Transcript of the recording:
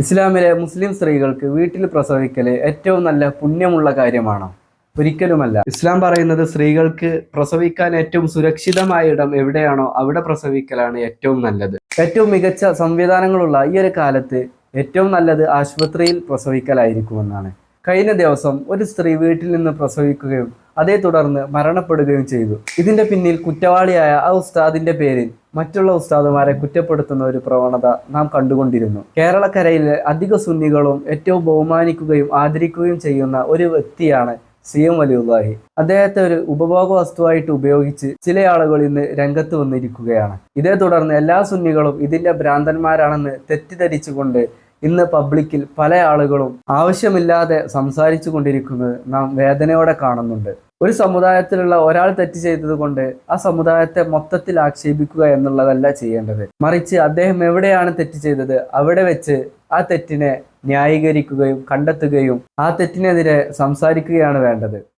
ഇസ്ലാമിലെ മുസ്ലിം സ്ത്രീകൾക്ക് വീട്ടിൽ പ്രസവിക്കൽ ഏറ്റവും നല്ല പുണ്യമുള്ള കാര്യമാണോ? ഒരിക്കലുമല്ല. ഇസ്ലാം പറയുന്നത് സ്ത്രീകൾക്ക് പ്രസവിക്കാൻ ഏറ്റവും സുരക്ഷിതമായ ഇടം എവിടെയാണോ അവിടെ പ്രസവിക്കലാണ് ഏറ്റവും നല്ലത്. ഏറ്റവും മികച്ച സംവിധാനങ്ങളുള്ള ഈ ഒരു കാലത്ത് ഏറ്റവും നല്ലത് ആശുപത്രിയിൽ പ്രസവിക്കലായിരിക്കുമെന്നാണ്. കഴിഞ്ഞ ദിവസം ഒരു സ്ത്രീ വീട്ടിൽ നിന്ന് പ്രസവിക്കുകയും അതേ തുടർന്ന് മരണപ്പെടുകയും ചെയ്തു. ഇതിന്റെ പിന്നിൽ കുറ്റവാളിയായ ആ ഉസ്താദിന്റെ പേരിൽ മറ്റുള്ള ഉസ്താദുമാരെ കുറ്റപ്പെടുത്തുന്ന ഒരു പ്രവണത നാം കണ്ടുകൊണ്ടിരുന്നു. കേരളക്കരയിലെ അധിക സുന്നികളും ഏറ്റവും ബഹുമാനിക്കുകയും ആദരിക്കുകയും ചെയ്യുന്ന ഒരു വ്യക്തിയാണ് CM വലിയുല്ലാഹി. അദ്ദേഹത്തെ ഒരു ഉപഭോഗ വസ്തുവായിട്ട് ഉപയോഗിച്ച് ചില ആളുകൾ ഇന്ന് രംഗത്ത് വന്നിരിക്കുകയാണ്. ഇതേ തുടർന്ന് എല്ലാ സുന്നികളും ഇതിന്റെ ഭ്രാന്തന്മാരാണെന്ന് തെറ്റിദ്ധരിച്ചുകൊണ്ട് ഇന്ന് പബ്ലിക്കിൽ പല ആളുകളും ആവശ്യമില്ലാതെ സംസാരിച്ചു കൊണ്ടിരിക്കുന്നത് നാം വേദനയോടെ കാണുന്നുണ്ട്. ഒരു സമുദായത്തിലുള്ള ഒരാൾ തെറ്റ് ചെയ്തത് കൊണ്ട് ആ സമുദായത്തെ മൊത്തത്തിൽ ആക്ഷേപിക്കുക എന്നുള്ളതല്ല ചെയ്യേണ്ടത്. മറിച്ച് അദ്ദേഹം എവിടെയാണ് തെറ്റ് ചെയ്തത് അവിടെ വെച്ച് ആ തെറ്റിനെ ന്യായീകരിക്കുകയും കണ്ടെത്തുകയും ആ തെറ്റിനെതിരെ സംസാരിക്കുകയാണ് വേണ്ടത്.